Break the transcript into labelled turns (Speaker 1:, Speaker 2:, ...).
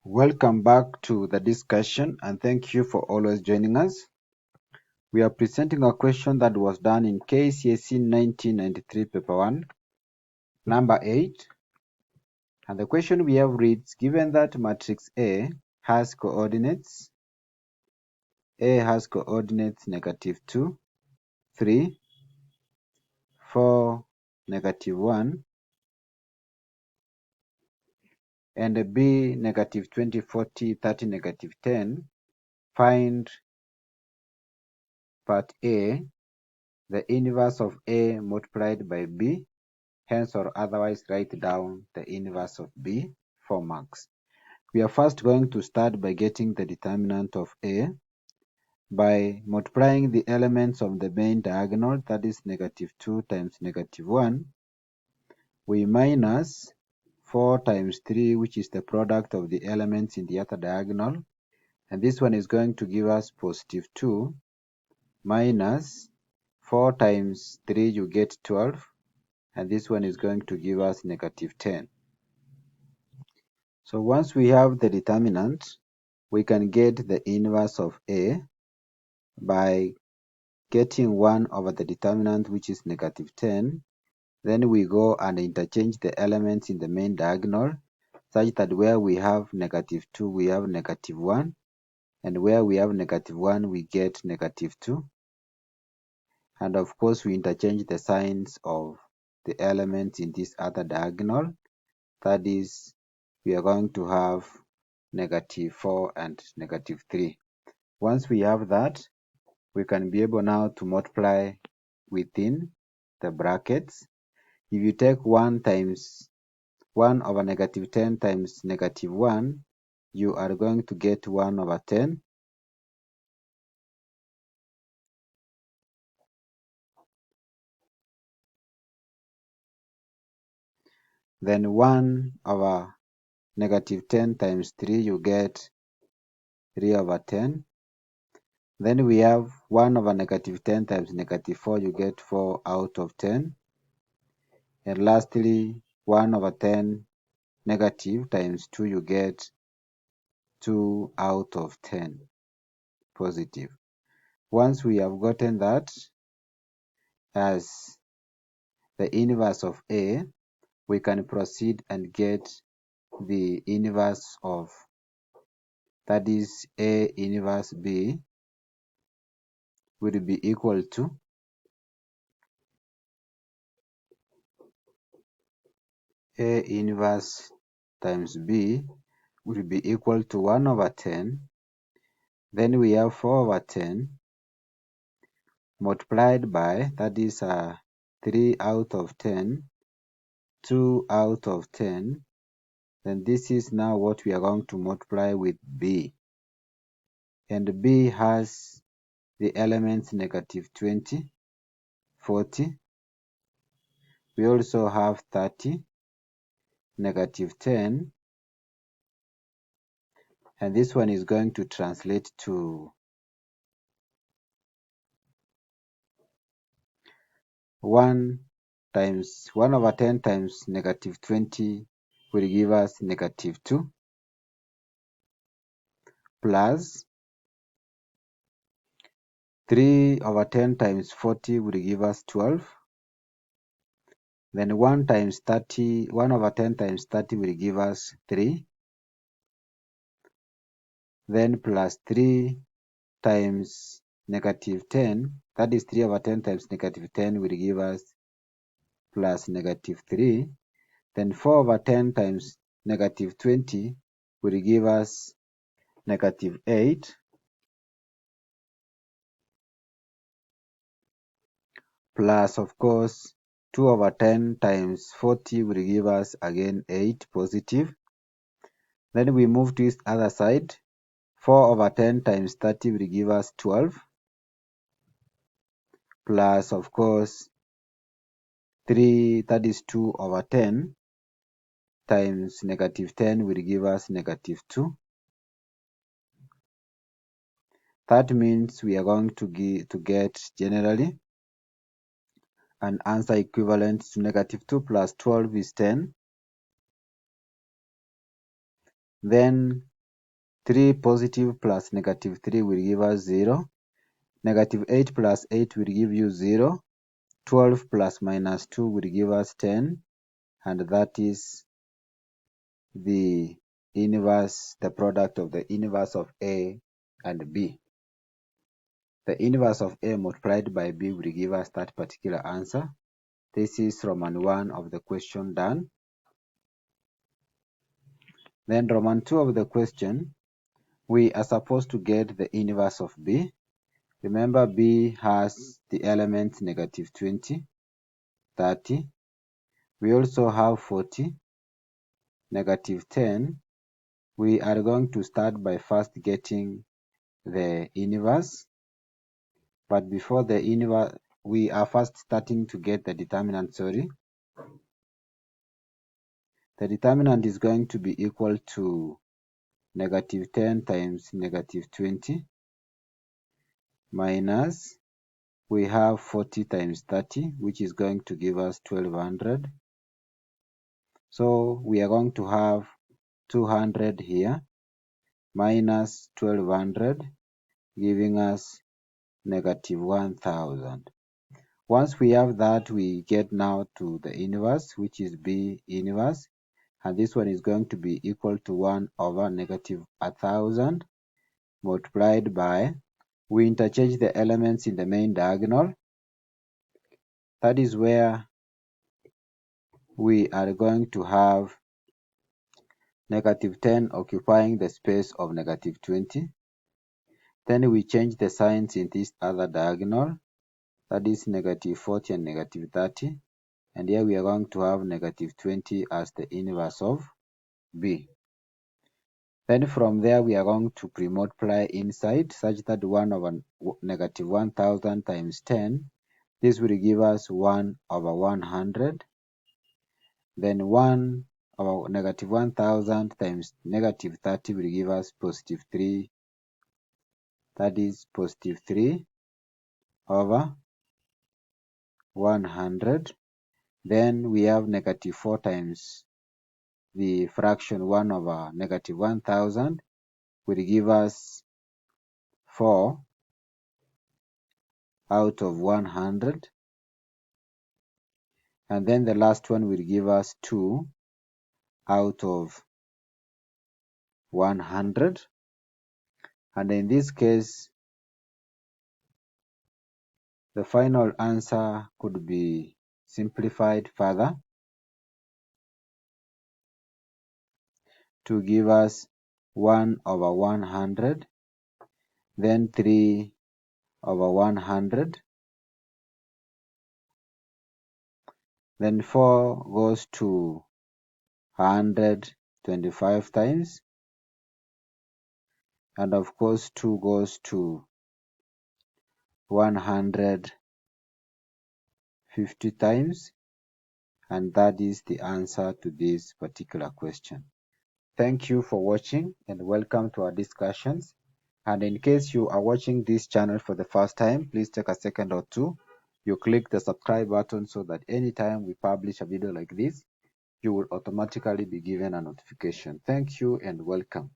Speaker 1: Welcome back to the discussion and thank you for always joining us. We are presenting a question that was done in KCSE 1993 paper 1, number 8. And the question we have reads, given that matrix A has coordinates, -2, 3, 4, -1, and B -20, 40, 30, -10, find part A, the inverse of A multiplied by B, hence or otherwise write down the inverse of B for marks. We are first going to start by getting the determinant of A by multiplying the elements of the main diagonal, that is -2 times -1. We minus 4 times 3, which is the product of the elements in the other diagonal, and this one is going to give us +2 minus 4 times 3, you get 12, and this one is going to give us -10. So once we have the determinant, we can get the inverse of A by getting 1 over the determinant, which is -10. Then we go and interchange the elements in the main diagonal, such that where we have -2, we have -1, and where we have -1, we get -2. And of course, we interchange the signs of the elements in this other diagonal. That is, we are going to have -4 and -3. Once we have that, we can be able now to multiply within the brackets. If you take 1 times 1 over -10 times -1, you are going to get 1 over 10. Then 1 over -10 times 3, you get 3 over 10. Then we have 1 over -10 times -4, you get 4 out of 10. And lastly, 1 over 10 negative times 2, you get 2 out of 10 positive. Once we have gotten that as the inverse of A, we can proceed and get the inverse of, that is A inverse B, will be equal to A inverse times B will be equal to 1 over 10. Then we have 4 over 10 multiplied by, that is 3 out of 10, 2 out of 10. Then this is now what we are going to multiply with B. And B has the elements -20, 40. We also have 30, -10. And this one is going to translate to 1 times 1 over 10 times -20 will give us -2, plus 3 over 10 times 40 will give us 12. Then 1 over 10 times 30 will give us 3. Then plus 3 times -10, that is 3 over 10 times -10 will give us plus -3. Then 4 over 10 times -20 will give us -8. Plus, of course, 2 over 10 times 40 will give us again 8 positive. Then we move to this other side. 4 over 10 times 30 will give us 12. Plus, of course, 3, that is 2 over 10 times -10 will give us -2. That means we are going to get generally an answer equivalent to -2 plus 12 is 10. Then 3 positive plus negative 3 will give us 0. Negative 8 plus 8 will give you 0. 12 plus minus 2 will give us 10. And that is the inverse, the product of the inverse of A and B. The inverse of A multiplied by B will give us that particular answer. This is Roman 1 of the question done. Then Roman 2 of the question, we are supposed to get the inverse of B. Remember, B has the elements negative 20, 30. We also have 40, negative 10. We are going to start by first getting the inverse. But before the inverse, we are first starting to get the determinant, sorry. The determinant is going to be equal to negative 10 times negative 20 minus, we have 40 times 30, which is going to give us 1200. So we are going to have 200 here minus 1200, giving us negative 1000. Once we have that, we get now to the inverse, which is B inverse. And this one is going to be equal to 1 over negative 1000 multiplied by, we interchange the elements in the main diagonal. That is where we are going to have negative 10 occupying the space of negative 20. Then we change the signs in this other diagonal. That is negative 40 and negative 30. And here we are going to have negative 20 as the inverse of B. Then from there we are going to pre-multiply inside such that 1 over negative 1000 times 10, this will give us 1 over 100. Then 1 over negative 1000 times negative 30 will give us positive 3. That is positive 3 over 100. Then we have negative 4 times the fraction 1 over negative 1000 will give us 4 out of 100. And then the last one will give us 2 out of 100. And in this case, the final answer could be simplified further to give us 1 over 100, then 3 over 100, then 4 goes to 125 times, and of course 2 goes to 150 times, and that is the answer to this particular question. Thank you for watching and welcome to our discussions. And in case you are watching this channel for the first time, please take a second or two. You click the subscribe button so that anytime we publish a video like this, you will automatically be given a notification. Thank you and welcome.